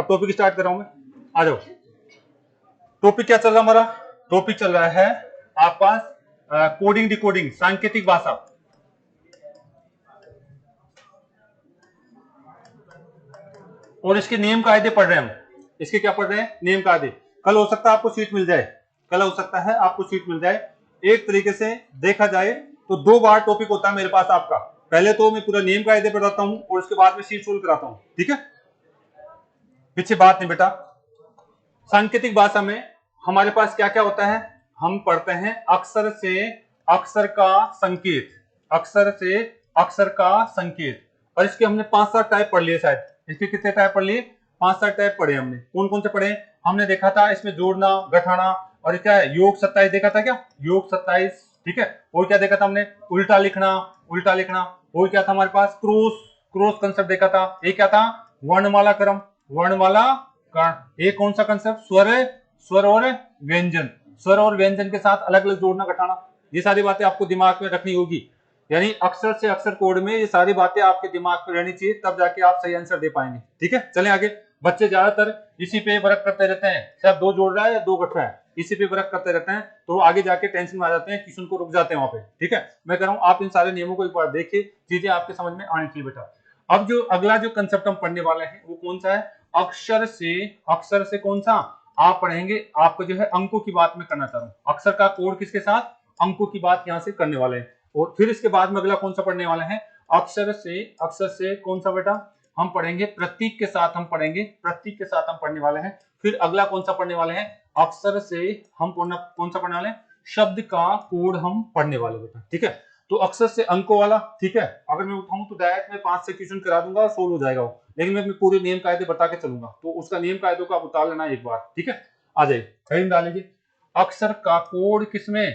Topic start कर रहा हूं मैं, आ जाओ। टॉपिक क्या चल रहा है हमारा? टॉपिक चल रहा है आपका कोडिंग डिकोडिंग, सांकेतिक भाषा। और इसके नियम कायदे पढ़ रहे हैं हम। इसके क्या पढ़ रहे हैं? नियम कायदे। कल हो सकता है आपको सीट मिल जाए, कल हो सकता है आपको सीट मिल जाए। एक तरीके से देखा जाए तो 2 बार टॉपिक होता है मेरे पास आपका। पहले तो मैं पूरा नियम कायदे पढ़ाता हूं और उसके बाद में सीट सोल्व कराता हूं, ठीक है? पीछे बात नहीं बेटा। सांकेतिक भाषा में हमारे पास क्या क्या होता है? हम पढ़ते हैं अक्षर से अक्षर का संकेत, अक्षर से अक्षर का संकेत। और इसके हमने 5-7 टाइप पढ़ लिए शायद। इसके कितने टाइप पढ़ लिए? 5-7 टाइप पढ़े हमने। कौन कौन से पढ़े? हमने देखा था इसमें जोड़ना, घटाना, और क्या है, योग 27 देखा था क्या? योग 27, ठीक है। और क्या देखा था हमने? उल्टा लिखना, उल्टा लिखना। और क्या था हमारे पास? क्रॉस, क्रॉस कंसेप्ट देखा था। ये क्या था? वर्णमाला क्रम, वर्णमाला क्रम। ये कौन सा कंसेप्ट? स्वर, स्वर और व्यंजन, स्वर और व्यंजन के साथ अलग अलग जोड़ना घटाना। ये सारी बातें आपको दिमाग में रखनी होगी। यानी अक्षर से अक्षर कोड में ये सारी बातें आपके दिमाग में रहनी चाहिए, तब जाके आप सही आंसर दे पाएंगे, ठीक है। चलें आगे। बच्चे ज्यादातर इसी पे वर्क करते रहते हैं, सिर्फ 2 जोड़ रहा है या 2 घट रहा है, इसी पे वर्क करते रहते हैं, तो आगे जाके टेंशन में आ जाते हैं, ट्यूशन को रुक जाते हैं वहां पे, ठीक है। मैं कह रहा हूं आप इन सारे नियमों को एक बार देखिए, चीजें आपके समझ में आनी चाहिए बेटा। अब जो अगला जो कंसेप्ट हम पढ़ने वाले हैं वो कौन सा है? अक्षर से कौन सा? आप पढ़ेंगे, आपको जो है अंकों की बात मैं करना चाह रहा हूं। अक्षर का कोड किसके साथ? अंकों की बात यहां से करने वाले हैं। और फिर इसके बाद में अगला कौन सा पढ़ने वाले हैं? अक्षर से कौन सा बेटा? हम पढ़ेंगे प्रतीक के साथ, हम पढ़ेंगे प्रतीक के साथ हम पढ़ने वाले हैं। फिर अगला कौन सा पढ़ने वाले हैं? अक्षर से हम कौन सा पढ़ने वाले हैं? शब्द का कोड हम पढ़ने वाले बेटा, ठीक है। तो अक्षर से अंकों वाला, ठीक है। अगर मैं उठाऊं तो डायरेक्ट मैं 5 से क्वेश्चन करा दूंगा, सोल्व हो जाएगा वो। लेकिन मैं पूरे नियम कायदे बता के चलूंगा, तो उसका नियम कायदों का आप उतार लेना एक बार, ठीक है। आ जाइए, हेडिंग डाल लीजिए। अक्षर का कोड किसमें?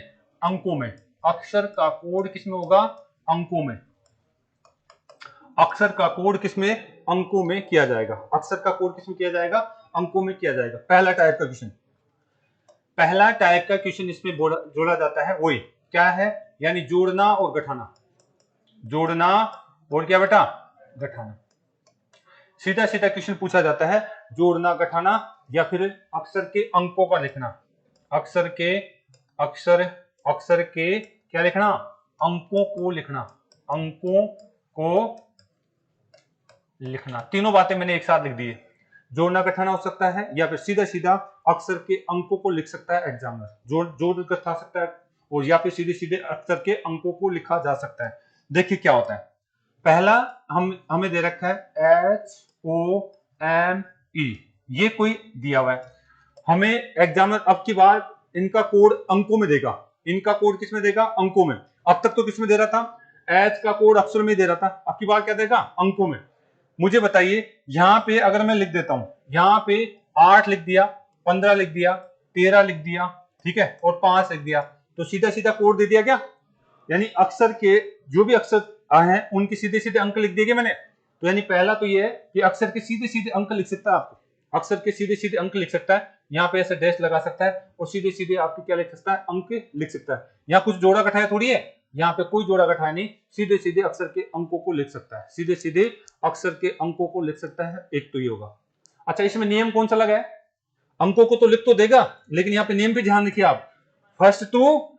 अंकों में। अक्षर का कोड किसमें होगा? अंकों में। अक्षर का कोड किसमें? अंकों में किया जाएगा। अक्षर का कोड किसमें किया जाएगा? अंकों में किया जाएगा। पहला टाइप का क्वेश्चन, पहला टाइप का क्वेश्चन इसमें जोड़ा जाता है, वही क्या है? यानी जोड़ना और घटाना, जोड़ना और क्या बेटा? घटाना। सीधा सीधा क्वेश्चन पूछा जाता है, जोड़ना घटाना, या फिर अक्षर के अंकों का लिखना। अक्षर के क्या लिखना? अंकों को लिखना, अंकों को लिखना। तीनों बातें मैंने एक साथ लिख दी है। जोड़ना घटाना हो सकता है, या फिर सीधा सीधा अक्षर के अंकों को लिख सकता है एग्जामिनर, जोड़ घटा सकता है, और या फिर सीधे सीधे अक्षर के अंकों को लिखा जा सकता है। देखिए क्या होता है। पहला हमें दे रखा है HOME, ये कोई दिया हुआ है हमें एग्जामिनर। अब की बार इनका कोड अंकों में देगा। इनका कोड किस में देगा? अंकों में। अब तक तो किस में दे रहा था? H का कोड अक्षर में दे रहा था, अब की बार क्या देगा? अंकों में। मुझे बताइए, यहां पे अगर मैं लिख देता हूं, यहां पे 8 लिख दिया, 15 लिख दिया, 13 लिख दिया, ठीक है, और 5 लिख दिया, तो सीधा सीधा कोड दे दिया क्या? यानी अक्षर के जो भी अक्षर हैं उनके सीधे सीधे अंक लिख दिए मैंने। तो यानी पहला तो ये है कि अक्षर के सीधे सीधे अंक लिख सकता है आपको, अक्षर के सीधे सीधे अंक लिख सकता है। यहाँ पे ऐसे डैश लगा सकता है और सीधे सीधे आपके क्या लिख सकता है? अंक लिख सकता है। यहाँ कुछ जोड़ा घटाया थोड़ी है, यहाँ पे कोई जोड़ा घटाया नहीं, सीधे सीधे अक्षर के अंकों को लिख सकता है, सीधे सीधे अक्षर के अंकों को लिख सकता है। एक तो ये होगा। अच्छा, इसमें नियम कौन सा लगा है? अंकों को तो लिख तो देगा, लेकिन यहाँ पे नियम भी ध्यान रखिए आप। फर्स्ट टू,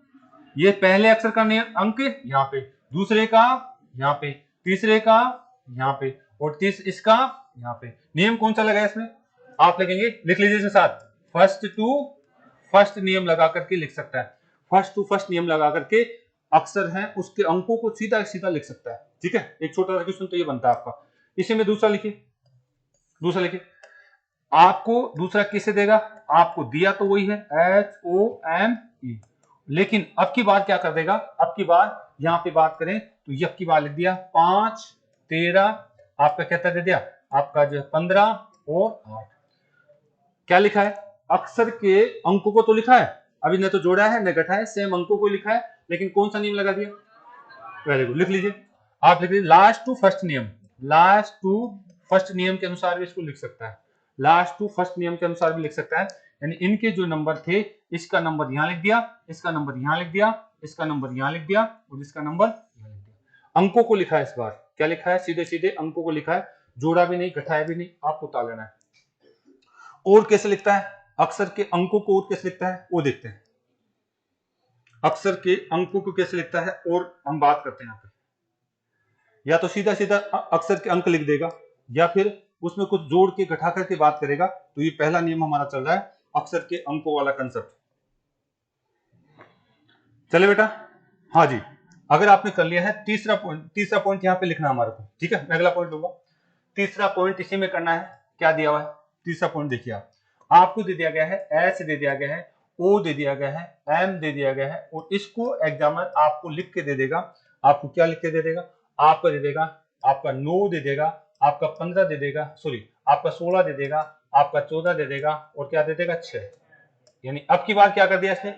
ये पहले अक्षर का अंक यहाँ पे, दूसरे का यहाँ पे, तीसरे का यहाँ पे, और इसका यहाँ पे। नियम कौन सा लगा है इसमें? आप लिखेंगे, लिख लीजिए इसके साथ, फर्स्ट टू फर्स्ट नियम लगा करके लिख सकता है। फर्स्ट टू फर्स्ट नियम लगा करके अक्षर है उसके अंकों को सीधा सीधा लिख सकता है, ठीक है। एक छोटा सा क्वेश्चन तो ये बनता है आपका। इसी में दूसरा लिखिए, दूसरा लिखिए। आपको दूसरा किसे देगा? आपको दिया तो वही है HOME, लेकिन अब की बार क्या कर देगा? अब की बार यहां पे बात करें तो ये अब की बार लिख दिया 5, 13, आपका कहता दे दिया आपका जो 15 और 8। क्या लिखा है? अक्षर के अंकों को तो लिखा है, अभी न तो जोड़ा है न घटा है, सेम अंकों को लिखा है, लेकिन कौन सा नियम लगा दिया? वेरी गुड, लिख लीजिए। आप लिख लीजिए लास्ट टू फर्स्ट नियम, लास्ट टू फर्स्ट नियम के अनुसार भी इसको लिख सकता है, लास्ट टू फर्स्ट नियम के अनुसार भी लिख सकता है। यानी इनके जो नंबर थे, इसका नंबर यहां लिख दिया, इसका नंबर यहां लिख दिया, इसका नंबर यहां लिख दिया, और इसका नंबर यहां लिख दिया। अंकों को लिखा है, इस बार क्या लिखा है? सीधे सीधे अंकों को लिखा है, जोड़ा भी नहीं, घटाया भी नहीं, आपको उतार लेना है। और कैसे लिखता है, अक्षर के अंकों को और कैसे लिखता है वो देखते हैं। अक्षर के अंकों को कैसे लिखता है और हम बात करते हैं यहाँ पे। या तो सीधा सीधा अक्षर के अंक लिख देगा, या फिर उसमें कुछ जोड़ के घटा करके बात करेगा। तो ये पहला नियम हमारा चल रहा है, अक्षर के अंकों वाला कंसेप्ट। चले बेटा, हाँ जी, अगर आपने कर लिया है तीसरा पॉइंट यहाँ पे लिखना हमारे को, ठीक है। मैं अगला पॉइंट लूंगा, तीसरा पॉइंट इसी में करना है। क्या दिया हुआ है तीसरा पॉइंट, देखिए आप, आपको दे दिया गया है एस दे दिया गया है, ओ दे दिया गया है, एम दे दिया गया है, और इसको एग्जामिनर आपको लिख के दे देगा। आपको क्या लिख के दे देगा, आपका दे देगा, आपका 9 दे देगा, आपका 15 दे देगा, सॉरी आपका 16 दे देगा, आपका 14 दे देगा, और क्या दे देगा 6। यानी अब की बार क्या कर दिया इसने,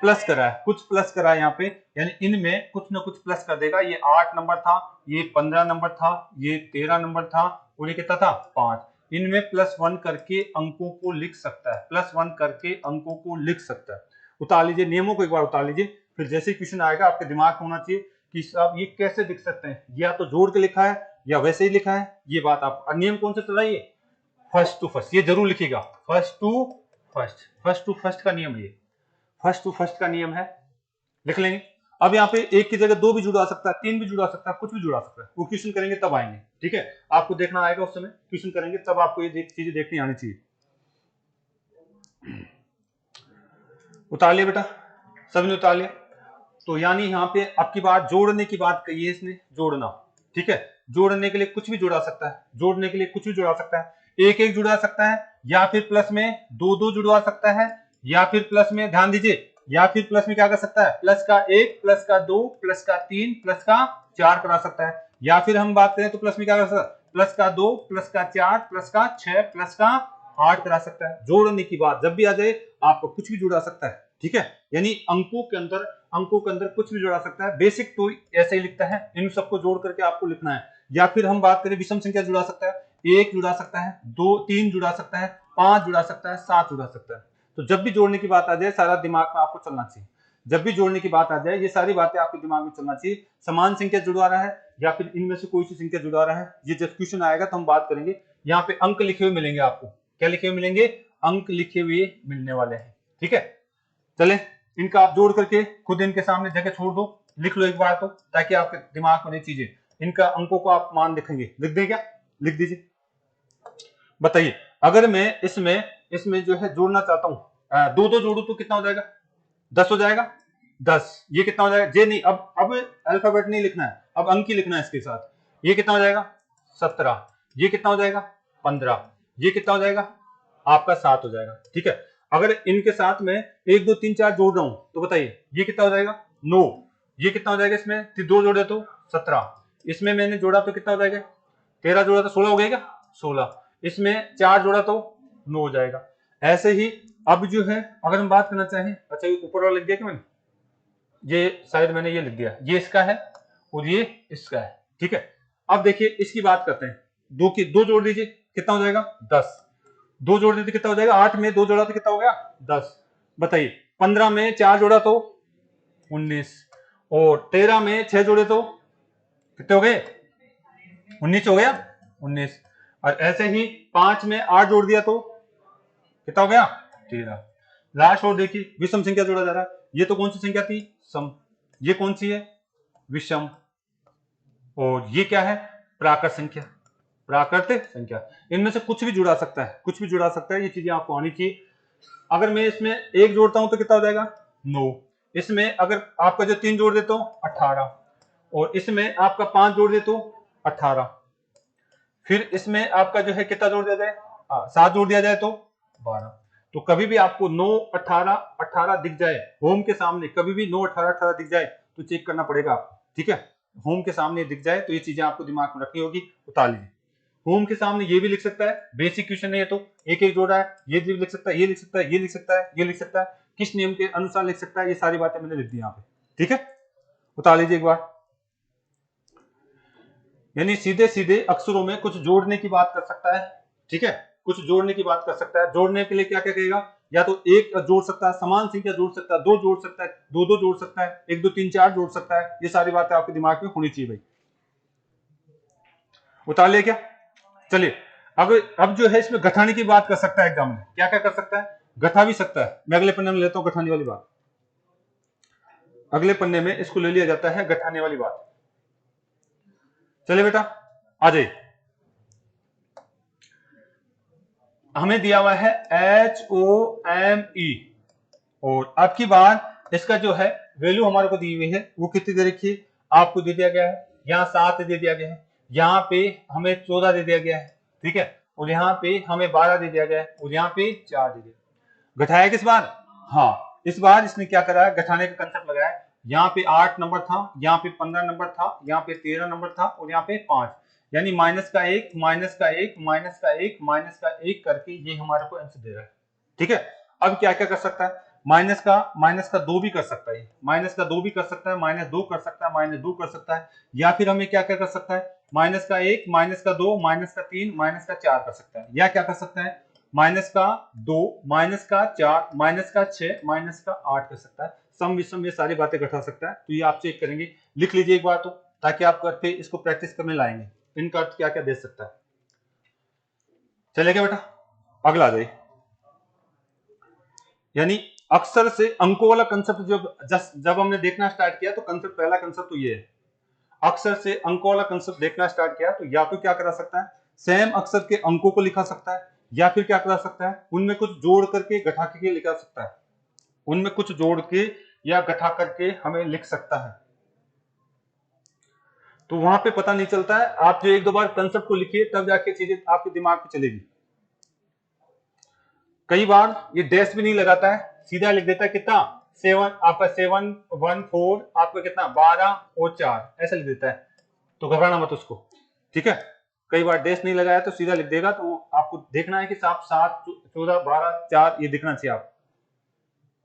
प्लस करा है, कुछ प्लस करा है यहाँ पे, यानी इनमें कुछ ना कुछ प्लस कर देगा। ये 8 नंबर था, ये 15 नंबर था, ये 13 नंबर था, और ये कितना था 5। इनमें +1 करके अंकों को लिख सकता है, +1 करके अंकों को लिख सकता है। उतार लीजिए, नियमों को एक बार उतार लीजिए, फिर जैसे क्वेश्चन आएगा आपके दिमाग में होना चाहिए कि साहब ये कैसे लिख सकते हैं, या तो जोड़ के लिखा है या वैसे ही लिखा है। ये बात आप, नियम कौन सा चल रहा है, ये फर्स्ट टू फर्स्ट, ये जरूर लिखिएगा, फर्स्ट टू फर्स्ट का नियम, ये फर्स्ट टू फर्स्ट का नियम है, लिख लेंगे। अब यहाँ पे एक की जगह 2 भी जुड़ा सकता है, 3 भी जुड़ा सकता है, कुछ भी जुड़ा सकता है। वो क्वेश्चन करेंगे तब आएंगे, ठीक है। आपको देखना आएगा उस समय, क्वेश्चन करेंगे तब आपको ये चीजें देखनी आनी चाहिए। उतार लिया बेटा, सबने उतार लिया। तो यानी यहाँ पे अब की बात जोड़ने की बात कही है इसने, जोड़ना, ठीक है। जोड़ने के लिए कुछ भी जुड़ा सकता है, जोड़ने के लिए कुछ भी जुड़ा सकता है, एक एक जुड़ा सकता है, या फिर प्लस में 2 जुड़वा सकता है, या फिर प्लस में, ध्यान दीजिए, या फिर प्लस में क्या कर सकता है, प्लस का 1, प्लस का 2, प्लस का 3, प्लस का 4 करा सकता है। या फिर हम बात करें तो प्लस में क्या कर सकता है, प्लस का 2, प्लस का 4, प्लस का 6, प्लस का 8 करा सकता है। जोड़ने की बात जब भी आ जाए आपको कुछ भी जुड़ा सकता है, ठीक है। यानी अंकों के अंदर कुछ भी जुड़ा सकता है। बेसिक तो ऐसे ही लिखता है, इन सबको जोड़ करके आपको लिखना है। या फिर हम बात करें विषम संख्या जुड़ा सकता है, 1 जुड़ा सकता है, 2, 3 जुड़ा सकता है, 5 जुड़ा सकता है, 7 जुड़ा सकता है। तो जब भी जोड़ने की बात आ जाए सारा दिमाग में आपको चलना चाहिए, जब भी जोड़ने की बात आ जाए ये सारी बातें आपके दिमाग में चलना चाहिए। समान संख्या जुड़वा रहा है या फिर इनमें से कोई सी संख्या जुड़ा रहा है, ये जब क्वेश्चन आएगा तो हम बात करेंगे। यहाँ पे अंक लिखे हुए मिलेंगे आपको, क्या लिखे हुए मिलेंगे, अंक लिखे हुए मिलने वाले हैं, ठीक है। चले, इनका आप जोड़ करके खुद इनके सामने जगह छोड़ दो, लिख लो एक बार तो, ताकि आपके दिमाग में नहीं चीजें, इनका अंकों को आप मान लिखेंगे, लिख दें क्या, लिख दीजिए। बताइए, अगर मैं इसमें जो है जोड़ना चाहता हूं, 2 जोड़ू तो कितना हो जाएगा, 10 हो जाएगा, 10। ये कितना हो जाएगा, जे नहीं, अब अल्फाबेट नहीं लिखना है, अब अंक ही लिखना है इसके साथ। ये कितना हो जाएगा 17, ये कितना हो जाएगा 15, ये कितना हो जाएगा आपका 7 हो जाएगा, ठीक है। अगर इनके साथ में 1 2 3 4 जोड़ रहा हूं तो बताइए ये कितना हो जाएगा 9, ये कितना हो जाएगा, इसमें 2 जोड़े तो 17, इसमें मैंने जोड़ा तो कितना हो जाएगा 13 जोड़ा तो 16 हो गएगा 16, इसमें 4 जोड़ा तो 9 हो जाएगा। ऐसे ही अब जो है अगर हम बात करना चाहें, अच्छा ये ऊपर वाला लिख दिया क्या मैंने, ये शायद मैंने ये लिख दिया, ये इसका है और ये इसका है, ठीक है। अब देखिए इसकी बात करते हैं, 2 जोड़ दीजिए कितना हो जाएगा 10, 2 जोड़ दीजिए कितना हो जाएगा, 8 में 2 जोड़ा तो कितना हो गया 10। बताइए 15 में 4 जोड़ा तो 19, और 13 में 6 जोड़े तो कितने हो गए 19 हो गया 19, और ऐसे ही 5 में 8 जोड़ दिया तो कितना हो गया 13। लास्ट और देखिए विषम संख्या जोड़ा जा रहा है, ये तो कौन सी संख्या थी सम, ये कौन सी है विषम, और ये क्या है प्राकृत संख्या, प्राकृतिक संख्या। इनमें से कुछ भी जुड़ा सकता है, कुछ भी जुड़ा सकता है, ये चीजें आपको आनी चाहिए। अगर मैं इसमें 1 जोड़ता हूं तो कितना हो जाएगा 9, इसमें अगर आपका जो 3 जोड़ देता हूं 18, और इसमें आपका 5 जोड़ देता हूं 18, फिर इसमें आपका जो है कितना जोड़ दिया जाए 7 जोड़ दिया जाए तो 12। तो कभी भी आपको 9 18 18 दिख जाए होम के सामने, कभी भी 9 18 18 दिख जाए तो चेक करना पड़ेगा आपको, ठीक है। होम के सामने दिख जाए तो ये चीजें आपको दिमाग में रखनी होगी, उतार लीजिए। होम के सामने ये भी लिख सकता है, बेसिक क्वेश्चन है ये तो, एक एक जोड़ा है, ये भी लिख सकता है, ये लिख सकता है, ये लिख सकता है, ये लिख सकता है, किस नियम के अनुसार लिख सकता है, ये सारी बातें मैंने लिख दी यहाँ पे, ठीक है। उतार लीजिए एक बार। यानी सीधे सीधे अक्षरों में कुछ जोड़ने की बात कर सकता है, ठीक है, कुछ जोड़ने की बात कर सकता है। जोड़ने के लिए क्या क्या कहेगा, या तो 1 जोड़ सकता है, समान संख्या जोड़ सकता है, 2 जोड़ सकता है, 2 जोड़ सकता है, 1 2 3 4 जोड़ सकता है। ये सारी बातें आपके दिमाग में होनी चाहिए भाई। उतार लिया क्या, चलिए अब जो है इसमें घटाने की बात कर सकता है एग्जाम में, क्या क्या कर सकता है, घटा भी सकता है। मैं अगले पन्ने में लेता हूं घटाने वाली बात, अगले पन्ने में इसको ले लिया जाता है घटाने वाली बात। चले बेटा आ जाइए, हमें दिया हुआ है HOME और अब की बार इसका जो है वैल्यू हमारे को दी हुई है वो कितनी दे रखी है, आपको दे दिया गया है, यहाँ 7 दे दिया गया है, यहाँ पे हमें 14 दे दिया गया है, ठीक है, और यहाँ पे हमें 12 दे दिया गया है, और यहाँ पे 4 दे दिया। घटाया किस बार, हाँ इस बार इसने क्या करा है, घटाने का कंसेप्ट लगाया है। यहाँ पे 8 नंबर था, यहाँ पे 15 नंबर था, यहाँ पे 13 नंबर था, और यहाँ पे 5, यानी माइनस का 1 माइनस का 1 माइनस का 1 माइनस का 1 करके ये हमारे को आंसर दे रहा है, ठीक है। अब क्या क्या कर सकता है, माइनस का 2 भी कर सकता है, माइनस का 2 भी कर सकता है, माइनस 2 कर सकता है, माइनस 2 कर सकता है, या फिर हमें क्या क्या कर सकता है, माइनस का 1 माइनस का 2 माइनस का 3 माइनस का 4 कर सकता है, या क्या कर सकता है, माइनस का 2 माइनस का 4 माइनस का 6 माइनस का 8 कर सकता है। सम विषम ये सारी बातें घटा सकता है, तो ये आप चेक करेंगे, लिख लीजिए एक बार तो, ताकि आप करके इसको प्रैक्टिस करने लाएंगे इनका अर्थ क्या क्या दे सकता है। चलेगा बेटा, अगला आ जाइए, यानी अक्सर से अंकों वाला कंसेप्ट जब हमने देखना स्टार्ट किया तो कंसेप्ट, पहला कंसेप्ट तो ये है, अक्सर से अंकों वाला कंसेप्ट देखना स्टार्ट किया तो या तो क्या करा सकता है, सेम अक्सर के अंकों को लिखा सकता है, या फिर क्या करा सकता है, उनमें कुछ जोड़ करके घटा के लिखा सकता है, उनमें कुछ जोड़ के या घटा करके हमें लिख सकता है। तो वहां पे पता नहीं चलता है, आप जो एक दो बार कंसेप्ट को लिखिए तब जाके चीजें आपके दिमाग में चलेगी। कई बार ये डैश भी नहीं लगाता है, सीधा लिख देता है कितना 7, आपका 7 1 4 आपका कितना 12 और 4 ऐसा लिख देता है, तो घबराना मत उसको, ठीक है। कई बार डैश नहीं लगाया तो सीधा लिख देगा, तो आपको देखना है कि साफ 7 14 12 4 ये दिखना चाहिए आप।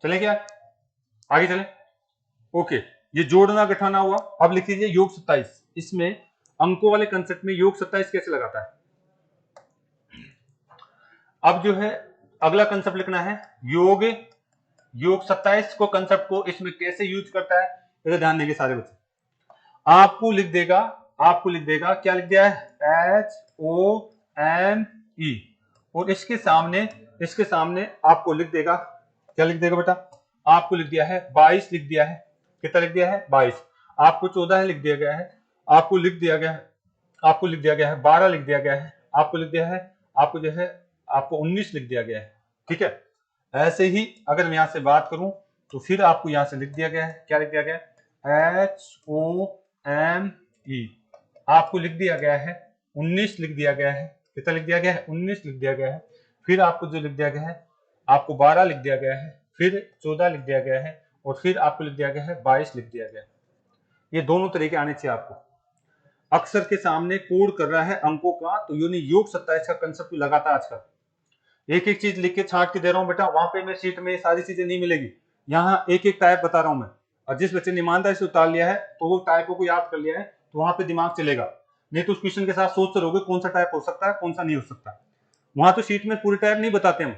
चले क्या, आगे चले, ओके। ये जोड़ना घटाना हुआ। अब लिख लीजिए योग 27, इसमें अंकों वाले कंसेप्ट में योग 27 कैसे लगाता है। अब जो है अगला कंसेप्ट लिखना है, योग 27 को कंसेप्ट को इसमें कैसे यूज करता है, इधर ध्यान देंगे सारे बच्चे। आपको लिख देगा क्या लिख दिया है, HOME, और इसके सामने आपको लिख देगा, क्या लिख देगा बेटा, आपको लिख दिया है 22 लिख दिया है, कितना लिख दिया है 22, आपको 14 लिख दिया गया है, आपको लिख दिया गया है 12 लिख दिया गया है, आपको लिख दिया है, आपको जो है आपको 19 लिख दिया गया है, ठीक है। ऐसे ही अगर मैं यहां से बात करूं तो फिर आपको यहां से लिख दिया गया है, क्या लिख दिया गया है, HOME, आपको लिख दिया गया है 19 लिख दिया गया है, कितना लिख दिया गया है 19 लिख दिया गया है, फिर आपको जो लिख दिया गया है आपको 12 लिख दिया गया है, फिर 14 लिख दिया गया है, और फिर आपको लिख दिया गया है 22 लिख दिया गया है। ये दोनों तरीके आने चाहिए आपको। अक्सर के सामने कोड कर रहा है अंकों का, तो यूनी योग 27 का कंसेप्ट लगाता है आजकल। एक एक चीज लिख के छांट के दे रहा हूं बेटा, वहां पे मैं शीट में सारी चीजें नहीं मिलेगी, यहाँ एक एक टाइप बता रहा हूं मैं, और जिस बच्चे ने ईमानदारी से उतार लिया है तो वो टाइपों को याद कर लिया है, तो वहां पे दिमाग चलेगा। नहीं तो उस क्वेश्चन के साथ सोचते रहोगे कौन सा टाइप हो सकता है कौन सा नहीं हो सकता। वहां तो शीट में पूरे टाइप नहीं बताते हम,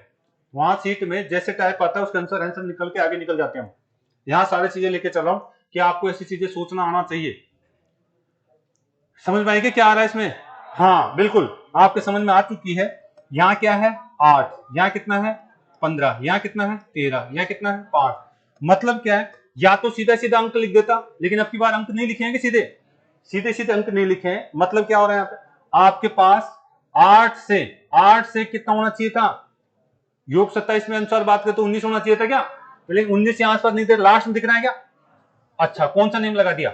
वहां शीट में जैसे टाइप आता है उसके आंसर निकल के आगे निकल जाते हैं हम। यहाँ सारी चीजें लेके चल रहा हूं कि आपको ऐसी चीजें सोचना आना चाहिए। समझ में आएगी क्या आ रहा है इसमें, हाँ बिल्कुल आपके समझ में आ चुकी है। यहाँ क्या है 8, यहाँ कितना है 15, यहाँ कितना है 13, यहाँ कितना है 5। मतलब क्या है, या तो सीधा सीधा अंक लिख देता, लेकिन अब की बार अंक नहीं लिखेंगे, सीधे अंक नहीं लिखे हैं। मतलब क्या हो रहा है यहाँ पे, आपके पास 8 से कितना होना चाहिए था, योग 27 में अनुसार बात करें तो 19 होना चाहिए था क्या, लेकिन 19 के आसपास नहीं थे, लास्ट में दिख रहा है क्या। अच्छा कौन सा नेम लगा दिया,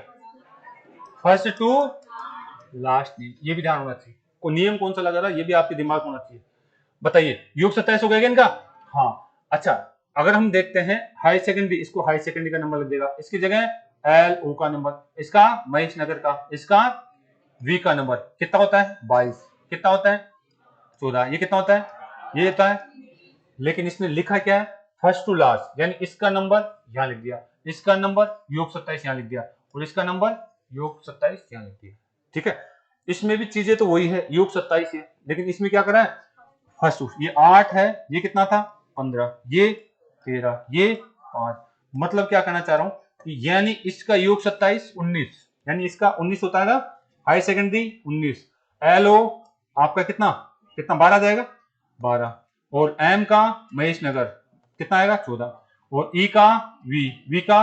फर्स्ट टू लास्ट नेम, ये भी ध्यान होना चाहिए, को नियम कौन सा लगा रहा है ये भी आपके दिमाग होना चाहिए। बताइए योग 27 हो गया इनका, हाँ। अच्छा अगर हम देखते हैं हाई सेकेंडरी, इसको हाई सेकेंडरी का नंबर लग देगा, इसकी जगह LO का नंबर, इसका महेश नगर का, इसका V का नंबर कितना होता है 22, कितना होता है 14, ये कितना होता है ये होता है। लेकिन इसने लिखा क्या है, फर्स्ट टू लास्ट, यानी इसका नंबर यहां लिख दिया, इसका नंबर योग 27 यहां लिख दिया, और इसका नंबर योग 27 यहां लिख दिया, ठीक है। इसमें भी चीजें तो वही है, योग 27 है, लेकिन इसमें क्या करा है फर्स्ट, ये 8 है, ये कितना था 15, ये 13, ये 5। मतलब क्या कहना चाह रहा हूं कि यानी इसका योग 27 19, यानी इसका 19 होता है ना, हाई सेकेंडरी 19, LO आपका कितना कितना 12 आ जाएगा 12, और एम का महेश नगर कितना आएगा 14, और ई का वी का।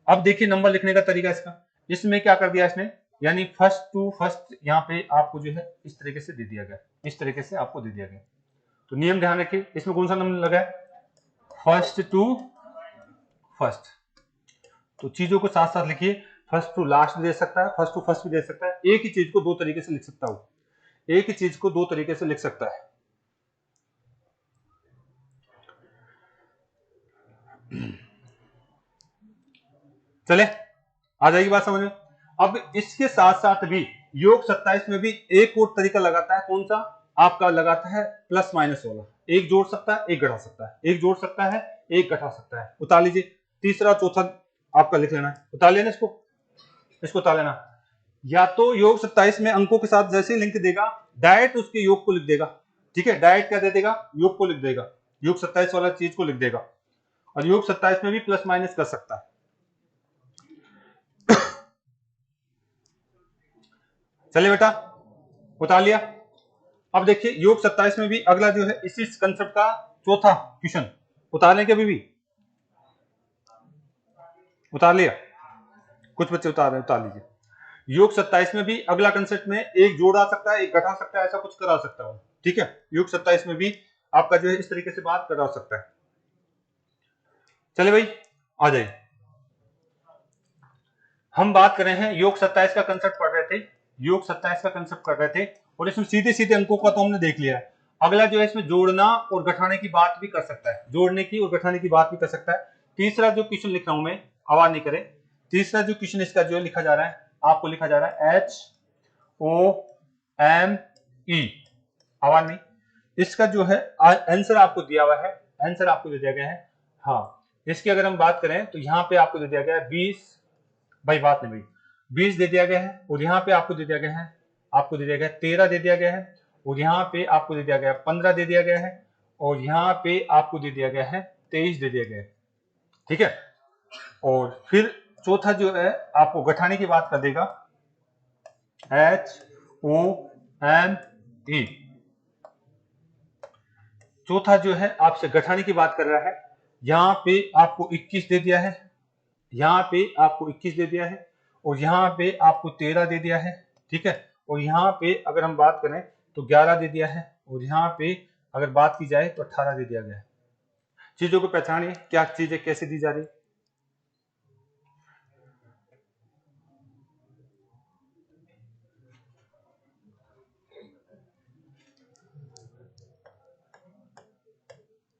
अब देखिए नंबर लिखने का तरीका इसका, इसमें क्या कर दिया इसने, यानी फर्स्ट टू फर्स्ट यहाँ पे आपको जो है इस तरीके से दे दिया गया, इस तरीके से आपको दे दिया गया। तो नियम ध्यान रखिए, इसमें कौन सा नंबर लगा है, फर्स्ट टू फर्स्ट। तो चीजों को साथ साथ लिखिए, फर्स्ट टू लास्ट दे सकता है, फर्स्ट टू फर्स्ट भी दे सकता है, एक ही चीज को दो तरीके से लिख सकता हूं, एक ही चीज को दो तरीके से लिख सकता है। चले आ जाएगी बात समझ में। अब इसके साथ साथ भी योग 27 में भी एक और तरीका लगाता है, कौन सा, आपका लगाता है प्लस माइनस वाला, एक जोड़ सकता है एक घटा सकता है, एक जोड़ सकता है एक घटा सकता है। उतार लीजिए, तीसरा चौथा आपका लिख लेना है, उतार लेना इसको उतार लेना। या तो योग 27 में अंकों के साथ जैसे लिंक देगा डायरेक्ट उसके योग को लिख देगा, ठीक है, डायरेक्ट क्या दे देगा, योग को लिख देगा, योग 27 वाला चीज को लिख देगा। और योग 27 में भी प्लस माइनस कर सकता है। चलिए बेटा उतार लिया। अब देखिए योग 27 में भी अगला जो है इसी कंसेप्ट का चौथा क्वेश्चन, उतार लें क्या अभी भी, उतार लिया, कुछ बच्चे उतार रहे, उतार लीजिए। योग 27 में भी अगला कंसेप्ट में एक जोड़ आ सकता है एक घटा सकता है, ऐसा कुछ करा सकता हूं, ठीक है। योग 27 में भी आपका जो है इस तरीके से बात करा सकता है। चले भाई आ जाइए, हम बात कर रहे हैं योग 27 का कंसेप्ट पढ़ रहे थे, योग 27 का कंसेप्ट कर रहे थे, और इसमें सीधे सीधे अंकों का तो हमने देख लिया है। अगला जो है इसमें जोड़ना और घटाने की बात भी कर सकता है, जोड़ने की और घटाने की बात भी कर सकता है। तीसरा जो क्वेश्चन लिख रहा हूं मैं, आवाज नहीं करे, तीसरा जो क्वेश्चन इसका जो है लिखा जा रहा है, आपको लिखा जा रहा है HOME, आवाज नहीं, इसका जो है आंसर आपको दिया हुआ है, आंसर आपको दे दिया गया है। हाँ इसकी अगर हम बात करें तो यहाँ पे आपको दे दिया गया है 20, भाई बात नहीं भाई, 20 दे दिया गया है, और यहाँ पे आपको दे दिया गया है, आपको दे दिया गया 13 दे दिया गया है, और यहाँ पे आपको दे दिया गया 15 दे दिया गया है, और यहाँ पे आपको दे दिया गया है 23 दे दिया गया है, ठीक है। और फिर चौथा जो है आपको घटाने की बात कर देगा, HOME, चौथा जो है आपसे घटाने की बात कर रहा है। यहाँ पे आपको 21 दे दिया है, यहाँ पे आपको 21 दे दिया है, और यहाँ पे आपको 13 दे दिया है, ठीक है। और यहाँ पे अगर हम बात करें तो 11 दे दिया है, और यहाँ पे अगर बात की जाए तो 18 दे दिया गया है। चीजों को पहचानिए क्या चीजें कैसे दी जा रही है।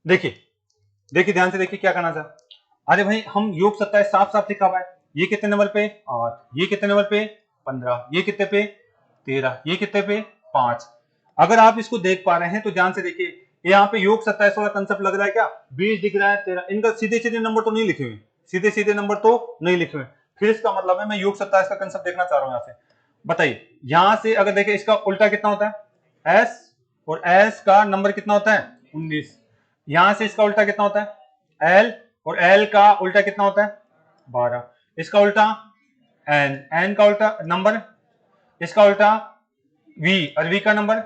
देखिए देखिए ध्यान से देखिए क्या करना था। अरे भाई हम योग 27 साफ साफ लिखा हुआ है, ये कितने नंबर पे 8, ये कितने नंबर पे 15, ये कितने पे 13, ये कितने पे 5। अगर आप इसको देख पा रहे हैं तो ध्यान से देखिए, यहाँ पे योग 27 वाला कंसेप्ट लग रहा है क्या, 20 दिख रहा है 13, इनका सीधे सीधे नंबर तो नहीं लिखे हुए, सीधे सीधे नंबर तो नहीं लिखे हुए। फिर इसका मतलब है मैं योग 27 का कंसेप्ट देखना चाह रहा हूँ। यहाँ से बताइए, यहां से अगर देखें इसका उल्टा कितना होता है एस, और एस का नंबर कितना होता है 19। यहां से इसका उल्टा कितना होता है एल, और एल का उल्टा कितना होता है 12। इसका उल्टा एन, एन का उल्टा नंबर, इसका उल्टा वी, और वी का नंबर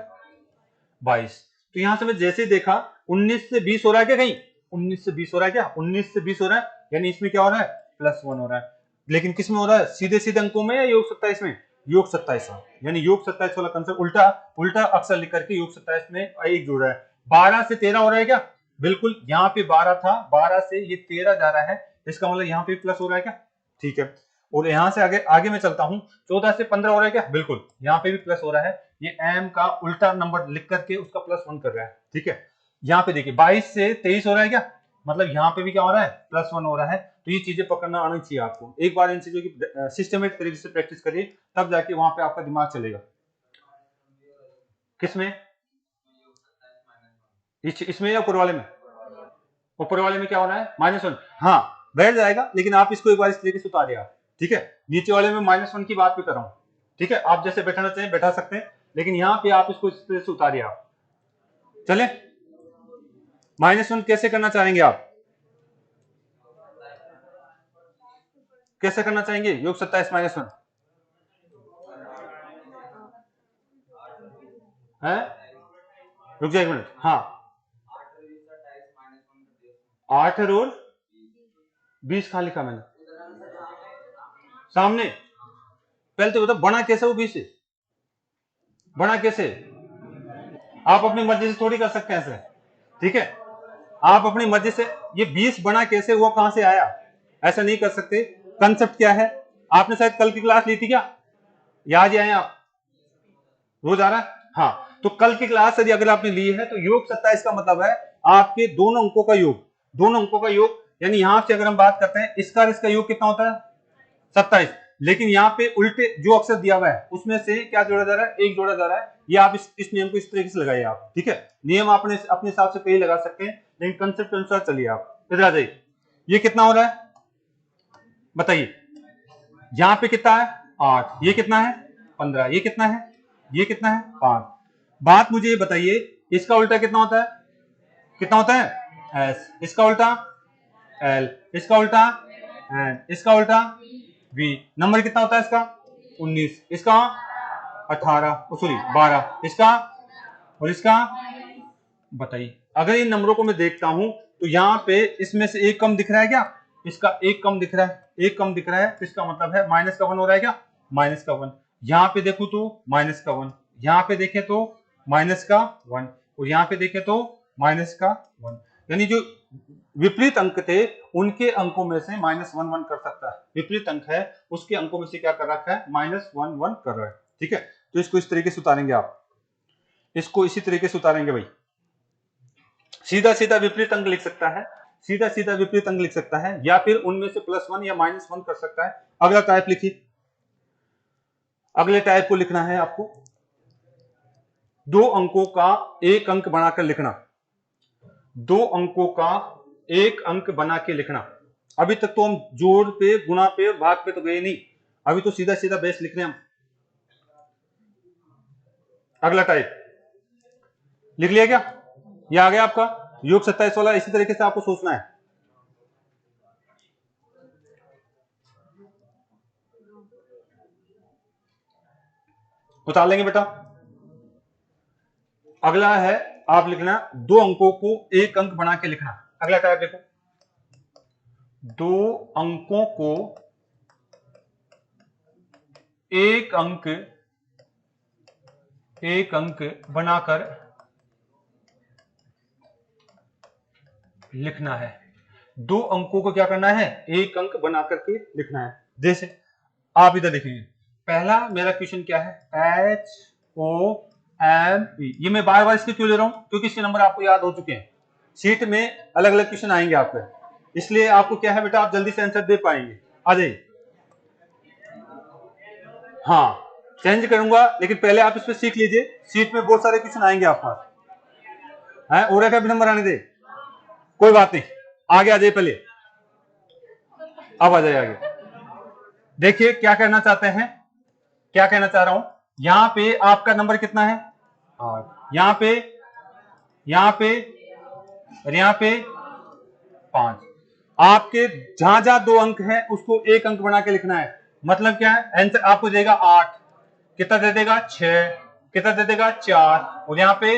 22। तो यहां से मैं जैसे देखा 19 से 20 हो रहा है क्या, कहीं 19 से 20 हो रहा है क्या, 19 से 20 हो रहा है, यानी इसमें क्या हो रहा है +1 हो रहा है। लेकिन किस में हो रहा है, सीधे सीधे अंकों में या योग 27 में, योग 27 में, यानी योग 27 वाला कंसेप्ट उल्टा उल्टा अक्षर लिख करके योग 27 में एक जोड़ रहा है। 12 से 13 हो रहा है क्या, बिल्कुल, यहाँ पे 12 था, 12 से ये 13 जा रहा है, इसका मतलब यहाँ पे प्लस हो रहा है क्या, ठीक है। और यहां से आगे आगे मैं चलता हूं, 14 से 15 हो रहा है क्या, बिल्कुल, यहाँ पे भी प्लस हो रहा है, ये एम का उल्टा नंबर लिख करके उसका +1 कर रहा है, ठीक है। यहाँ पे देखिए 22 से 23 हो रहा है क्या, मतलब यहाँ पे भी क्या हो रहा है +1 हो रहा है। तो ये चीजें पकड़ना आनी चाहिए आपको, एक बार इन चीजों की सिस्टमेटिक तरीके से प्रैक्टिस करिए, तब जाके वहां पे आपका दिमाग चलेगा। किसमें, इसमें या ऊपर वाले में, ऊपर वाले में क्या हो रहा है -1, हाँ बैठ जाएगा, लेकिन आप इसको एक बार इस तरीके से उतारिए आप, ठीक है। नीचे वाले में -1 की बात भी कर रहा हूं, ठीक है, आप जैसे बैठाना चाहें बैठा सकते हैं, लेकिन यहाँ पे आप इसको इस तरह से उतारिए आप। चले -1 कैसे करना चाहेंगे आप, कैसे करना चाहेंगे योग 27 -1 है, रुक जाए एक मिनट। हाँ 8 और 20 कहाँ लिखा मैंने? सामने। पहले तो बता बना कैसे वो 20 बना कैसे? आप अपनी मर्जी से थोड़ी कर सकते हैं ऐसे, ठीक है? आप अपनी मर्जी से, ये 20 बना कैसे हुआ, कहां से आया, ऐसा नहीं कर सकते। कंसेप्ट क्या है? आपने शायद कल की क्लास ली थी क्या? याद ही आए आप? रोज आ रहा है? हाँ, तो कल की क्लास यदि अगर आपने ली है तो योग 27 का मतलब है आपके दोनों अंकों का योग, दोनों अंकों का योग। यानी यहां से अगर हम बात करते हैं इसका और इसका योग कितना होता है? 27। लेकिन यहाँ पे उल्टे जो अक्षर दिया हुआ है उसमें से क्या जोड़ा जा रहा है? एक जोड़ा जा रहा है। ये आप इस नियम को इस तरीके से लगाइए आप, ठीक है? नियम आपने अपने हिसाब से कहीं लगा सकते हैं, लेकिन कंसेप्ट के अनुसार चलिए आप। इधर आ जाइए। ये कितना हो रहा है बताइए? यहाँ पे कितना है? 8। ये कितना है? 15। ये कितना है? ये कितना है? 5। बात मुझे ये बताइए, इसका उल्टा कितना होता है? कितना होता है? एस। इसका उल्टा एल। इसका उल्टा एन। इसका उल्टा वी। नंबर कितना होता है इसका? 19। इसका 18, सॉरी 12। इसका और इसका बताइए। अगर इन नंबरों को मैं देखता हूं तो यहाँ पे इसमें से एक कम दिख रहा है क्या? इसका एक कम दिख रहा है, एक कम दिख रहा है, तो इसका मतलब है माइनस का 1 हो रहा है क्या? माइनस का 1। यहाँ पे देखो तो माइनस का 1, यहाँ पे देखें तो माइनस का 1, और यहाँ पे देखें तो माइनस का 1। यानी जो विपरीत अंक थे उनके अंकों में से माइनस 1 1 कर सकता है। विपरीत अंक है उसके अंकों में से क्या कर रखा है? माइनस 1 1 कर रहा है, ठीक है? तो इसको इस तरीके से उतारेंगे आप, इसको इसी तरीके से उतारेंगे भाई। सीधा सीधा विपरीत अंक लिख सकता है, सीधा सीधा विपरीत अंक लिख सकता है, या फिर उनमें से +1 या -1 कर सकता है। अगला टाइप लिखिए। अगले टाइप को लिखना है आपको, 2 अंकों का एक अंक बनाकर लिखना। 2 अंकों का एक अंक बना के लिखना। अभी तक तो हम जोड़ पे, गुणा पे, भाग पे तो गए नहीं, अभी तो सीधा सीधा बेस लिख रहे हैं हम। अगला टाइप लिख लिया क्या? ये आ गया आपका योग 27 वाला। इसी तरीके से आपको सोचना है। उतार लेंगे बेटा। अगला है आप लिखना 2 अंकों को एक अंक बना के लिखना। अगला टाइप देखो, 2 अंकों को एक अंक बनाकर लिखना है। 2 अंकों को क्या करना है? एक अंक बना करके लिखना है। जैसे आप इधर देखिए, पहला मेरा क्वेश्चन क्या है? HOME। ये मैं बार बार इसके क्यों ले रहा हूं? क्योंकि इसके नंबर आपको याद हो चुके हैं। शीट में अलग अलग क्वेश्चन आएंगे आपके, इसलिए आपको क्या है बेटा, आप जल्दी से आंसर दे पाएंगे। आ जाइए। हाँ चेंज करूंगा, लेकिन पहले आप इस पर सीख लीजिए। शीट में बहुत सारे क्वेश्चन आएंगे आपके पास है। और का भी नंबर आने दे, कोई बात नहीं, आगे आ जाइए पहले। अब आ जाइए आगे। देखिए क्या कहना चाहते हैं, क्या कहना चाह रहा हूं। यहां पे आपका नंबर कितना है? 8। यहां पे, यहां पे और यहां पे 5। आपके जहां जहां 2 अंक है उसको एक अंक बना के लिखना है। मतलब क्या है? आंसर आपको देगा 8, कितना दे देगा? 6, कितना दे देगा? 4, और यहां पे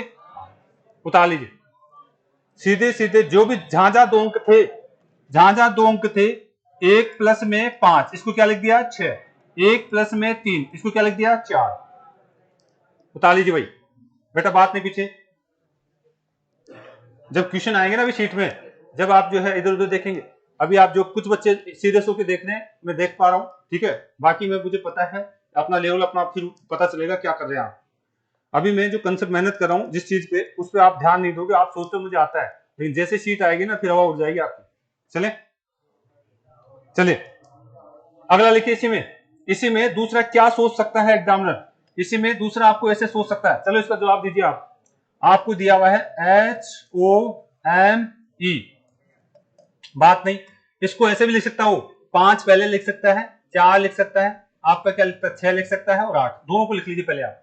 उतार लीजिए। सीधे सीधे जो भी जहां जहां 2 अंक थे, जहां जहां 2 अंक थे, 1 प्लस में 5, इसको क्या लिख दिया? 6। 1 प्लस में 3, इसको क्या लिख दिया? 4। उतार लीजिए भाई। बेटा बात नहीं पीछे, जब क्वेश्चन आएंगे ना अभी शीट में, जब आप जो है इधर उधर देखेंगे, अभी आप जो कुछ बच्चे सीरियस होकर देख रहे हैं, मैं देख पा रहा हूं, ठीक है? बाकी में मुझे पता है अपना लेवल, अपना फिर पता चलेगा क्या कर रहे हैं आप। अभी मैं जो कंसेप्ट मेहनत कर रहा हूं जिस चीज पे, उस पर आप ध्यान नहीं दोगे, आप सोचते हो मुझे आता है, लेकिन जैसे शीट आएगी ना फिर हवा उड़ जाएगी आपकी। चले चलिए अगला लिखिए। इसी में दूसरा क्या सोच सकता है एग्जामिनर? इसी में दूसरा आपको ऐसे सोच सकता है। चलो इसका जवाब दीजिए आप। आपको दिया हुआ है HOME, बात नहीं, इसको ऐसे भी लिख सकता हो। 5 पहले लिख सकता है, 4 लिख सकता है, आपका क्या लिखता है? 6 लिख सकता है, और 8, दोनों को लिख लीजिए पहले आप।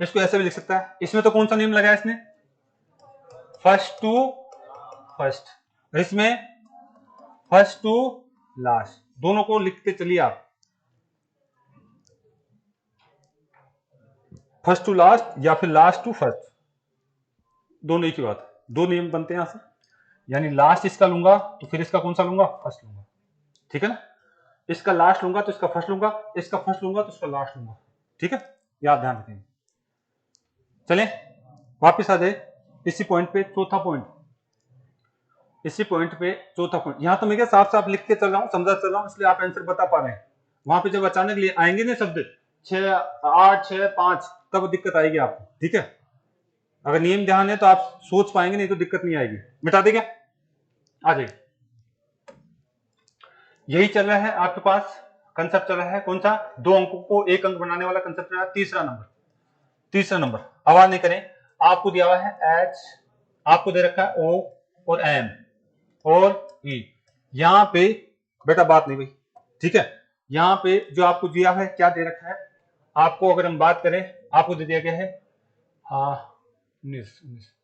इसको ऐसे भी लिख सकता है। इसमें तो कौन सा नियम लगाया इसने? First to first. इसमें फर्स्ट टू लास्ट, दोनों को लिखते चलिए आप। फर्स्ट टू लास्ट या फिर लास्ट टू फर्स्ट। दोनों एक ही बात है, दो नियम बनते हैं यहां से, यानी लास्ट इसका लूंगा तो फिर इसका कौन सा लूंगा, फर्स्ट लूंगा, ठीक है ना। इसका लास्ट लूंगा तो इसका फर्स्ट लूंगा, इसका फर्स्ट लूंगा तो इसका लास्ट लूंगा, ठीक है, याद ध्यान रखेंगे। चलें वापस आ जाए इसी पॉइंट पे, चौथा पॉइंट, इसी पॉइंट पे चौथा पॉइंट। यहां तो मैं क्या साफ साफ लिख के चल रहा हूं, समझा चल रहा हूं, इसलिए आप आंसर बता पा रहे हैं। वहां पे जब अचानक लिए आएंगे ना शब्द 6 8 6 5, तब दिक्कत आएगी आपको, ठीक है। अगर नियम ध्यान है तो आप सोच पाएंगे, नहीं तो दिक्कत नहीं आएगी। मिटा दे क्या, आ जाइए। यही चल रहा है आपके पास, कंसेप्ट चल रहा है कौन सा, दो अंकों को एक अंक बनाने वाला कंसेप्ट चल रहा है। तीसरा नंबर, तीसरा नंबर, आवाज नहीं करें। आपको दिया हुआ है एच, आपको दे रखा है ओ और एम और ई। यहां पे बेटा बात नहीं भाई, ठीक है। यहां पे जो आपको दिया है क्या दे रखा है आपको, अगर हम बात करें आपको दे दिया गया है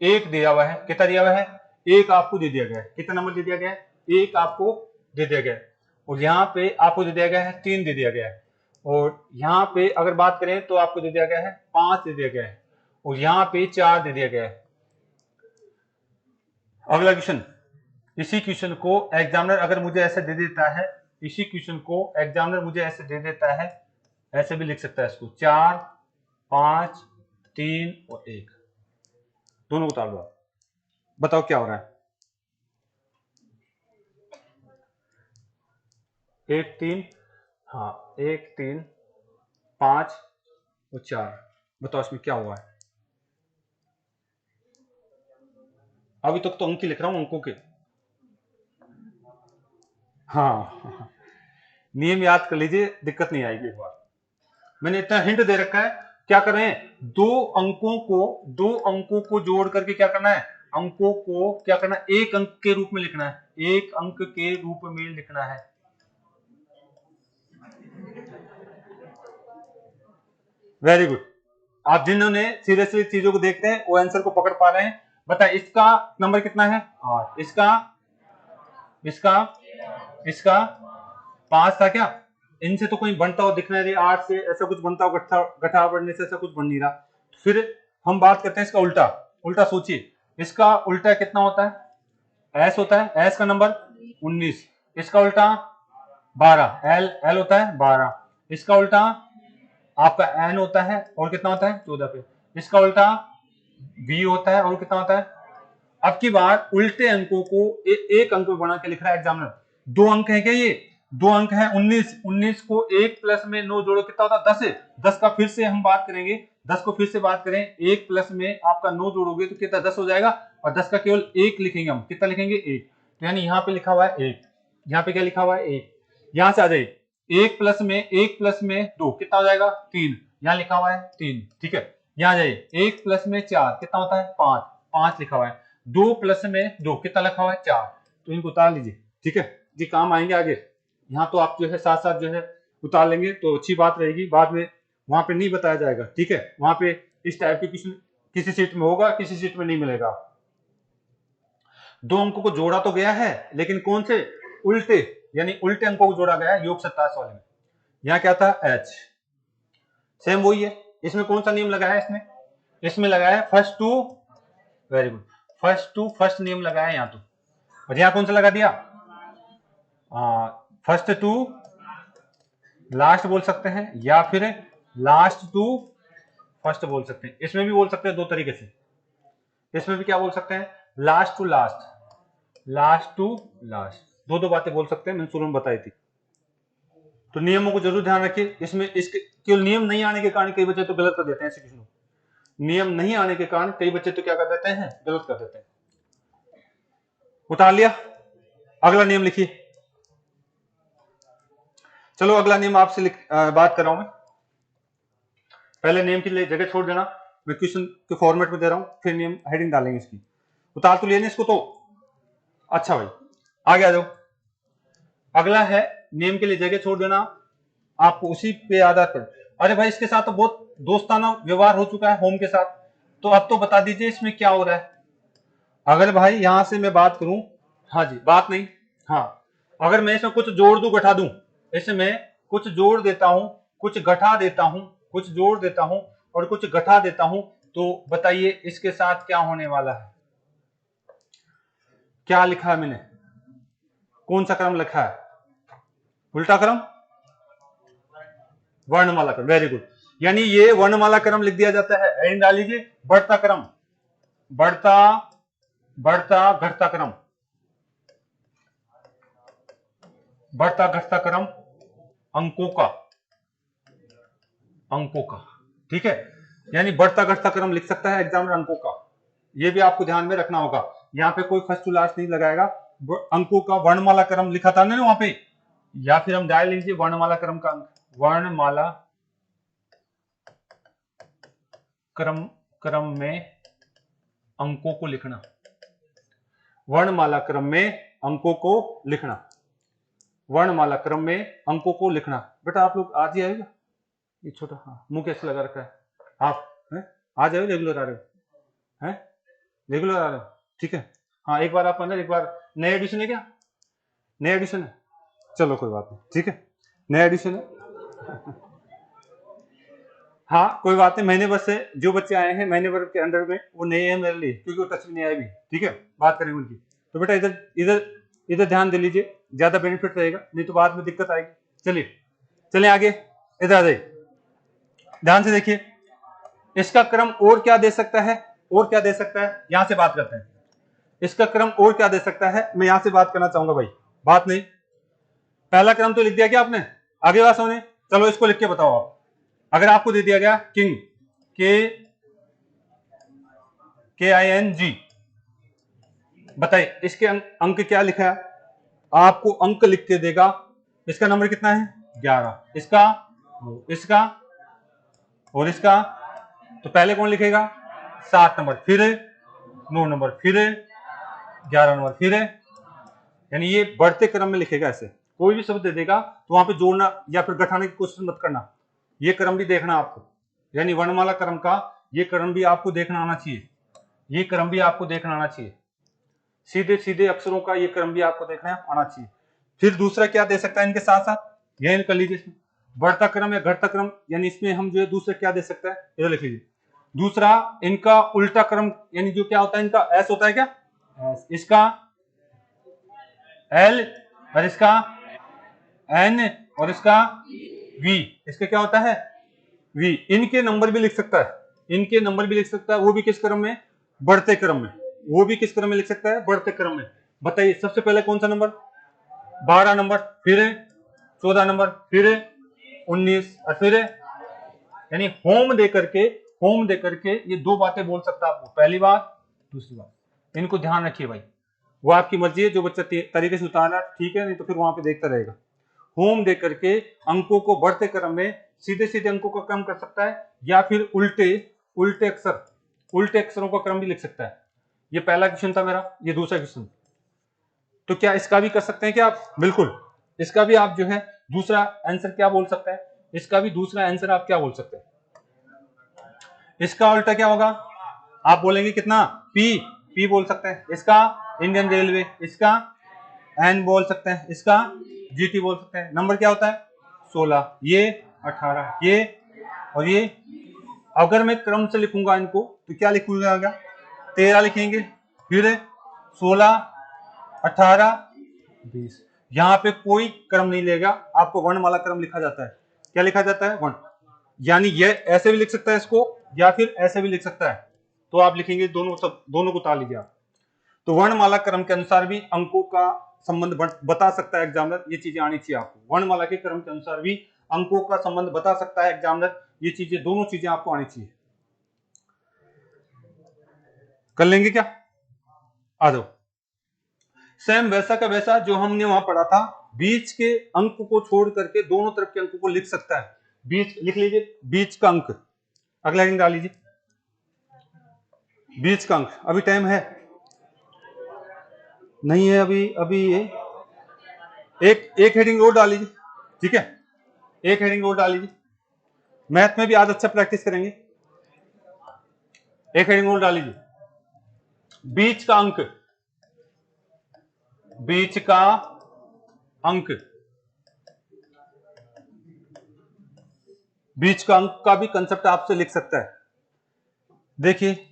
एक दिया हुआ है, कितना दिया हुआ है, एक आपको दे दिया गया है। कितना नंबर दे दिया गया है, एक आपको दे दिया गया है। और यहाँ पे आपको दे दिया गया है 3 दे दिया गया है। और यहाँ पे अगर बात करें तो आपको दे दिया गया है 5 दे दिया गया है। और यहाँ पे 4 दे दिया गया है। अगला क्वेश्चन, इसी क्वेश्चन को एग्जामिनर अगर मुझे ऐसे दे देता है, इसी क्वेश्चन को एग्जामिनर मुझे ऐसे दे देता है, ऐसे भी लिख सकता है इसको 4 5 3 और 1, दोनों उतार दो। बताओ क्या हो रहा है, 1 3, हाँ 1 3 5 और 4, बताओ इसमें क्या हुआ है। अभी तक तो अंक ही लिख रहा हूं, अंकों के। हाँ नियम याद कर लीजिए, दिक्कत नहीं आएगी। एक बार मैंने इतना हिंट दे रखा है, क्या कर रहे हैं, दो अंकों को जोड़ करके क्या करना है, अंकों को क्या करना है, एक अंक के रूप में लिखना है, एक अंक के रूप में लिखना है। वेरी गुड, आप जिन्होंने सीरियसली चीजों को देखते हैं वो आंसर को पकड़ पा रहे हैं। बताए इसका नंबर कितना है 8, इसका इसका इसका 5 था क्या, इनसे तो कोई बनता हो दिख नहीं रही, 8 से ऐसा कुछ बनता हो, गठा बढ़ने से ऐसा कुछ बन नहीं रहा। फिर हम बात करते हैं इसका उल्टा, उल्टा सोचिए, इसका उल्टा कितना होता है, एस होता है, एस का नंबर 19, इसका उल्टा 12, एल एल होता है 12, इसका उल्टा आपका एन होता है और कितना होता है 14 पे, इसका उल्टा बी होता है और कितना होता है। अब की बार उल्टे अंकों को एक अंक में बना के लिख रहा है एग्जामिनर। 2 अंक है क्या, ये 2 अंक है 19, 19 को 1 प्लस में 9 जोड़ो कितना होता है 10 है। 10 का फिर से हम बात करेंगे, 10 को फिर से बात करें, 1 प्लस में आपका 9 जोड़ोगे तो कितना 10 हो जाएगा, और 10 का केवल 1 लिखेंगे हम, कितना लिखेंगे 1, तो यानी यहाँ पे लिखा हुआ है 1, यहाँ पे क्या लिखा हुआ है 1, यहां से आ जाए 1 प्लस में 2 कितना हो जाएगा 3, यहाँ लिखा हुआ है 3, ठीक है। यहाँ जाइए 1 प्लस में 4 कितना होता है 5, 5 लिखा हुआ है, 2 प्लस में 2 कितना लिखा हुआ है 4, तो इनको उतार लीजिए, ठीक है, ये काम आएंगे आगे। यहाँ तो आप जो है साथ साथ जो है उतार लेंगे तो अच्छी बात रहेगी, बाद में वहां पे नहीं बताया जाएगा, ठीक है। वहां पे इस टाइप के किसी सीट में होगा, किसी सीट में नहीं मिलेगा। 2 अंकों को जोड़ा तो गया है, लेकिन कौन से, उल्टे, यानी उल्टे अंकों को जोड़ा गया है योग 27 वाले में। यहाँ क्या था एच, सेम वही है। इसमें कौन सा नियम लगाया है, इसमें लगाया है first two, very good, first to first नियम लगाया है यहाँ तो। और यहाँ कौन सा लगा दिया, फर्स्ट टू लास्ट बोल सकते हैं, या फिर लास्ट टू फर्स्ट बोल सकते हैं। इसमें भी बोल सकते हैं 2 तरीके से, इसमें भी क्या बोल सकते हैं, last to last, last to last, 2 बातें बोल सकते हैं, मैंने शुरू में बताई थी। तो नियमों को जरूर ध्यान रखिए। इसमें इसके केवल नियम नहीं आने के कारण कई बच्चे तो गलत कर देते हैं, ऐसे किसी को नियम नहीं आने के कारण कई बच्चे तो क्या कर देते हैं, गलत कर देते हैं। उतार लिया, अगला नियम लिखिए। चलो अगला नियम आपसे बात कर रहा हूं मैं, पहले नियम के लिए जगह छोड़ देना, मैं क्वेश्चन के फॉर्मेट में दे रहा हूं, फिर नियम हेडिंग डालेंगे इसकी। उतार तो लिया इसको तो, अच्छा भाई आगे आ जाओ। अगला है नियम के लिए जगह छोड़ देना, आपको उसी पे आधार पर, अरे भाई इसके साथ तो बहुत दोस्ताना व्यवहार हो चुका है होम के साथ, तो अब तो बता दीजिए इसमें क्या हो रहा है। अगर भाई यहां से मैं बात करूं, हाँ जी बात नहीं, हाँ अगर मैं इसमें कुछ जोड़ दूं घटा दूं, इसमें कुछ जोड़ देता हूं, कुछ घटा देता हूं, कुछ जोड़ देता हूं और कुछ घटा देता हूं, तो बताइए इसके साथ क्या होने वाला है। क्या लिखा है मैंने, कौन सा क्रम लिखा है, उल्टा क्रम, वर्णमाला क्रम, वेरी गुड। यानी ये वर्णमाला क्रम लिख दिया जाता है। हेडिंग डाल लीजिए, बढ़ता क्रम, बढ़ता बढ़ता घटता क्रम, बढ़ता घटता क्रम अंकों का, अंकों का, ठीक है। यानी बढ़ता घटता क्रम लिख सकता है एग्जामिनर अंकों का, ये भी आपको ध्यान में रखना होगा। यहाँ पे कोई फर्स्ट टू लास्ट नहीं लगाएगा, अंकों का वर्णमाला क्रम लिखा था ना वहां पे, या फिर हम डाल लीजिए वर्णमाला क्रम का अंक, वर्णमाला क्रम में अंकों को लिखना, वर्णमाला क्रम में अंकों को लिखना, वर्णमाला क्रम में अंकों को लिखना। बेटा आप लोग आज ही आएगा, ये छोटा, हाँ मुंह कैसे लगा रखा है, आप हैं आज आए, रेगुलर आ रहे हो, हैं रेगुलर आ रहे हो, ठीक है। हाँ एक बार आप अंदर, एक बार नया एडिशन है क्या, नया एडिशन है, चलो कोई बात नहीं, ठीक है, नया एडिशन है। हाँ कोई बात नहीं, महीने भर से जो बच्चे आए हैं महीने भर के अंडर में वो नए हैं मेरे लिए, क्योंकि वो टच में नहीं आए भी, ठीक है, बात करेंगे उनकी। तो बेटा इधर इधर इधर ध्यान दे लीजिए, ज्यादा बेनिफिट रहेगा, नहीं तो बाद में दिक्कत आएगी। चलिए चलिए आगे, इधर आ जाइए, ध्यान से देखिए, इसका क्रम और क्या दे सकता है, और क्या दे सकता है, यहां से बात करते हैं। इसका क्रम और क्या दे सकता है, मैं यहां से बात करना चाहूंगा भाई, बात नहीं, पहला क्रम तो लिख दिया क्या आपने, आगे बात सुने, चलो इसको लिख के बताओ आप। अगर आपको दे दिया गया किंग, KING, बताइए इसके अंक क्या लिखा है, आपको अंक लिख के देगा। इसका नंबर कितना है, 11, इसका और इसका, तो पहले कौन लिखेगा, 7 नंबर, फिर 9 नंबर, फिर 11 नंबर, फिर, यानी ये बढ़ते क्रम में लिखेगा। ऐसे कोई भी शब्द दे देगा तो वहां पे जोड़ना या फिर घटाने की कोशिश मत करना, ये क्रम भी देखना आपको, यानी वर्णमाला क्रम का ये क्रम भी आपको देखना आना चाहिए, ये क्रम भी आपको देखना आना चाहिए, सीधे सीधे अक्षरों का ये क्रम भी आपको देखना आना चाहिए। फिर दूसरा क्या दे सकता है इनके साथ साथ, यह कर लीजिए, बढ़ता क्रम या घटता क्रम, यानी इसमें हम जो है दूसरा क्या दे सकता है, इधर लिख लीजिए। दूसरा इनका उल्टा क्रम, यानी जो क्या होता है इनका एस होता है क्या, इसका एल और इसका एन और इसका वी, इसका क्या होता है वी। इनके नंबर भी लिख सकता है, इनके नंबर भी लिख सकता है, वो भी किस क्रम में, बढ़ते क्रम में, वो भी किस क्रम में लिख सकता है, बढ़ते क्रम में। बताइए सबसे पहले कौन सा नंबर, 12 नंबर, फिर 14 नंबर, फिर 19 और फिर, यानी होम दे करके ये दो बातें बोल सकता है आपको, पहली बात दूसरी बात, इनको ध्यान रखिए भाई, वो आपकी मर्जी है, जो बच्चा तरीके से उतारना ठीक है, नहीं तो फिर वहां पे देखता रहेगा। होम दे करके अंकों को बढ़ते क्रम में सीधे सीधे अंकों का क्रम कर सकता है, या फिर उल्टे अक्षरों का क्रम भी लिख सकता है। ये पहला क्वेश्चन था मेरा, ये दूसरा क्वेश्चन, तो क्या इसका भी कर सकते हैं क्या आप, बिल्कुल, इसका भी आप जो है दूसरा आंसर क्या बोल सकते हैं, इसका भी दूसरा आंसर आप क्या बोल सकते हैं, इसका उल्टा क्या होगा, आप बोलेंगे कितना, पी बोल सकते हैं, इसका इंडियन रेलवे, इसका एन बोल सकते हैं, इसका GT बोल सकते हैं। नंबर क्या होता है 16, ये 18, ये और ये। अगर मैं क्रम से लिखूंगा इनको तो क्या लिखूंगा, 13 लिखेंगे, फिर 16, 18, 20। यहां पे कोई क्रम नहीं लेगा, आपको वर्णमाला क्रम लिखा जाता है। क्या लिखा जाता है, वर्ण, यानी ये ऐसे भी लिख सकता है इसको, या फिर ऐसे भी लिख सकता है, तो आप लिखेंगे दोनों को उतार लीजिए आप। तो वर्णमाला क्रम के अनुसार भी अंकों का संबंध बता सकता है एग्जामिनर, ये चीजें आनी चाहिए आपको। वर्णमाला के क्रम के अनुसार भी अंकों का संबंध बता सकता है एग्जामिनर, ये चीजें, दोनों चीजें आपको आनी चाहिए। कर लेंगे क्या, आ जाओ। सेम वैसा का वैसा जो हमने वहां पढ़ा था, बीच के अंक को छोड़ करके दोनों तरफ के अंकों को लिख सकता है। बीच लिख लीजिए, बीच का अंक, अगला हेडिंग डाल लीजिए, बीच का अंक। अभी टाइम है, नहीं है अभी ये एक हेडिंग और डाल लीजिए, ठीक है, एक हेडिंग और डाल लीजिए, मैथ में भी आज अच्छा प्रैक्टिस करेंगे। एक हेडिंग और डाल लीजिए, बीच का अंक, बीच का अंक, बीच का अंक का भी कंसेप्ट आपसे लिख सकता है। देखिए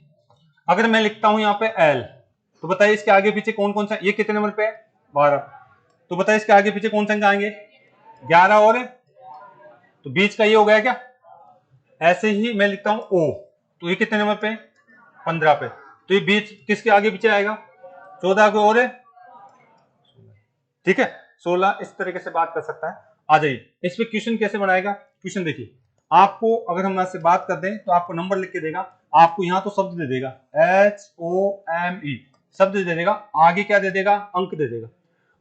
अगर मैं लिखता हूं यहां पे L, तो बताइए इसके आगे पीछे कौन कौन सा, ये कितने नंबर पे है 12, तो बताइए इसके आगे पीछे कौन सा अंक आएंगे 11 और, तो बीच का ये हो गया क्या। ऐसे ही मैं लिखता हूं ओ, तो ये कितने नंबर पे 15 पे, तो ये बीच किसके आगे पीछे आएगा 14 को और, ठीक है 16। इस तरीके से बात कर सकता है। आ जाइए इस पे क्वेश्चन कैसे बनाएगा। क्वेश्चन देखिए, आपको अगर हम यहाँ से बात कर दें तो आपको नंबर लिख के देगा, आपको यहाँ तो शब्द दे देगा HOME शब्द दे देगा, आगे क्या दे देगा अंक दे देगा,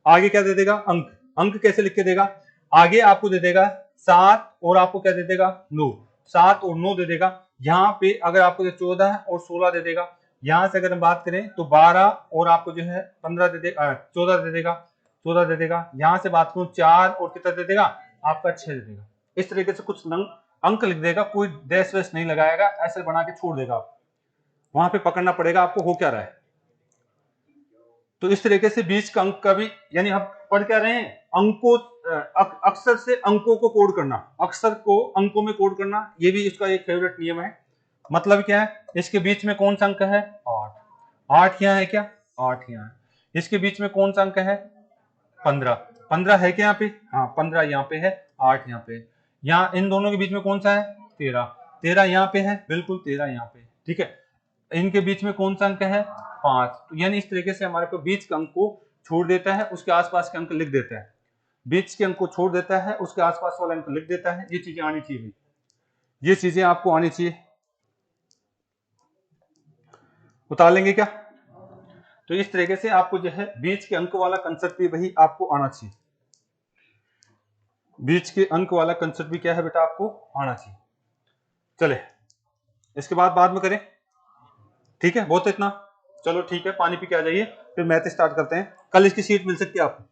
आगे क्या दे देगा अंक, अंक कैसे लिख के देगा, आगे आपको दे देगा 7 और आपको क्या दे देगा 9, 7 और 9 दे देगा। यहाँ पे अगर आपको 14 और 16 दे देगा, यहाँ से अगर हम बात करें तो 12 और आपको जो है 15 दे देगा, 14 दे देगा, 14 दे देगा। यहाँ से बात करूं 4 और कितना दे देगा आपका 6 दे देगा। इस तरीके से कुछ अंक लिख देगा, कोई डैश वैश नहीं लगाएगा, ऐसे बना के छोड़ देगा। वहां पे पकड़ना पड़ेगा आपको हो क्या रहा है। तो इस तरीके से बीच का अंक का भी, यानी हम पढ़ क्या रहे हैं अंकों, अक्षर से अंकों को कोड करना, अक्षर को अंकों में कोड करना, ये भी इसका एक फेवरेट नियम है। मतलब क्या है, इसके बीच में कौन सा अंक है 8, 8 यहाँ है क्या 8 यहाँ है, इसके बीच में कौन सा अंक है 15, 15 है क्या यहाँ पे, हाँ 15 यहाँ पे है, 8 यहाँ पे, यहाँ इन दोनों के बीच में कौन सा है 13, 13 यहाँ पे है, बिल्कुल 13 यहाँ पे, ठीक है। इनके बीच में कौन सा अंक है 5, तो यानी इस तरीके से हमारे को बीच के अंक को छोड़ देता है, उसके आसपास के अंक लिख देता है, बीच के अंक को छोड़ देता है, उसके आसपास वाला अंक लिख देता है। ये चीजें आनी चाहिए, ये चीजें आपको आनी चाहिए। उतार लेंगे क्या। तो इस तरीके से आपको जो है बीच के अंक वाला कंसेप्ट भी वही आपको आना चाहिए, बीच के अंक वाला कंसेप्ट भी क्या है बेटा आपको आना चाहिए। चले इसके बाद में करें, ठीक है बहुत इतना, चलो ठीक है पानी पी के आ जाइए, फिर मैथ स्टार्ट करते हैं। कल इसकी शीट मिल सकती है आपको।